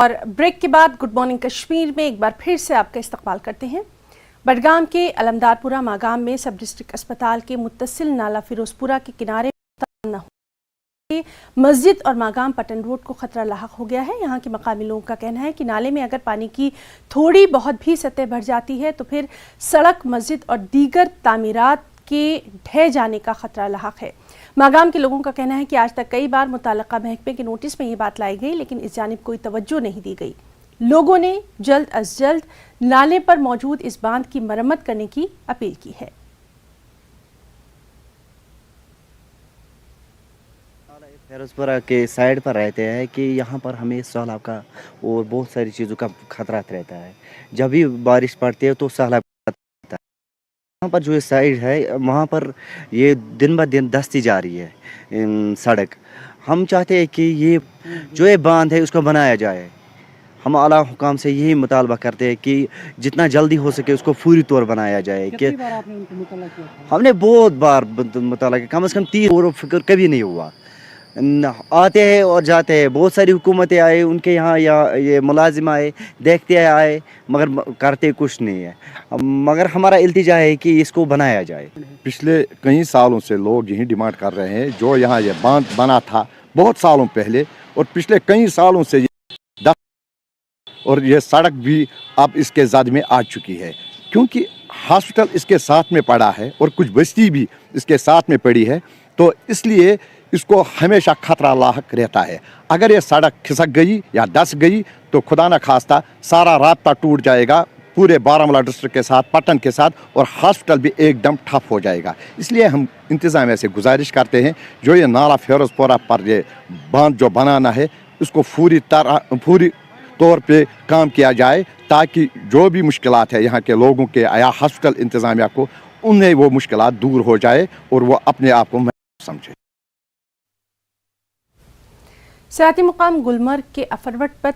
اور بریک کے بعد گڈ مارننگ کشمیر میں ایک بار پھر سے آپ کا استقبال کرتے ہیں۔ بڈگام کے علمدار پورہ ماگام میں سب ڈسٹرکٹ اسپتال کے متصل نالہ فیروزپورہ کے کنارے مسجد اور ماگام پٹن روڈ کو خطرہ لاحق ہو گیا ہے۔ یہاں کے مقامی لوگوں کا کہنا ہے کہ نالے میں اگر پانی کی تھوڑی بہت بھی سطح بڑھ جاتی ہے تو پھر سڑک، مسجد اور دیگر تعمیرات کے ڈھہ جانے کا خطرہ لاحق ہے۔ ماگام کے لوگوں کا کہنا ہے کہ آج تک کئی بار متعلقہ محکمے کے نوٹس میں یہ بات لائی گئی لیکن اس جانب کوئی توجہ نہیں دی گئی۔ لوگوں نے جلد از جلد نالے پر موجود اس باندھ کی مرمت کرنے کی اپیل کی ہے۔ فیروزپورہ کے سائڈ پر رہتے ہیں کہ یہاں پر ہمیں سیلاب کا اور بہت ساری چیزوں کا خطرات رہتا ہے۔ جب بھی بارش پڑتی ہے تو سیلاب رہتا ہے۔ یہاں پر جو یہ سائڈ ہے وہاں پر یہ دن بہ دن دھستی جا رہی ہے سڑک۔ ہم چاہتے ہیں کہ یہ جو یہ باندھ ہے اس کو بنایا جائے۔ ہم اعلیٰ حکام سے یہی مطالبہ کرتے ہیں کہ جتنا جلدی ہو سکے اس کو فوری طور بنایا جائے۔ کہ ہم نے بہت بار مطالعہ کیا، کم از کم 30 اور فکر کبھی نہیں ہوا۔ آتے ہیں اور جاتے ہیں، بہت ساری حکومتیں آئے، ان کے یہاں یا یہ ملازم آئے، دیکھتے آئے، مگر کرتے کچھ نہیں ہے۔ مگر ہمارا التجا ہے کہ اس کو بنایا جائے۔ پچھلے کئی سالوں سے لوگ یہی ڈیمانڈ کر رہے ہیں، جو یہاں یہ باندھ بنا تھا بہت سالوں پہلے، اور پچھلے کئی سالوں سے اور یہ سڑک بھی اب اس کے زد میں آ چکی ہے، کیونکہ ہاسپٹل اس کے ساتھ میں پڑا ہے اور کچھ بستی بھی اس کے ساتھ میں پڑی ہے، تو اس لیے اس کو ہمیشہ خطرہ لاحق رہتا ہے۔ اگر یہ سڑک کھسک گئی یا دس گئی تو خدا نہ خواستہ سارا رابطہ ٹوٹ جائے گا پورے بارہمولہ ڈسٹرکٹ کے ساتھ، پٹن کے ساتھ، اور ہاسپٹل بھی ایک دم ٹھپ ہو جائے گا۔ اس لیے ہم انتظامیہ سے گزارش کرتے ہیں جو یہ نالہ فیروزپورہ پر یہ باندھ جو بنانا ہے اس کو پوری طور پہ کام کیا جائے، تاکہ جو بھی مشکلات ہے یہاں کے لوگوں کے یا ہاسپٹل انتظامیہ کو، انہیں وہ مشکلات دور ہو جائے اور وہ اپنے آپ کو سمجھے۔ سیاحتی مقام گلمرگ کے افروٹ پر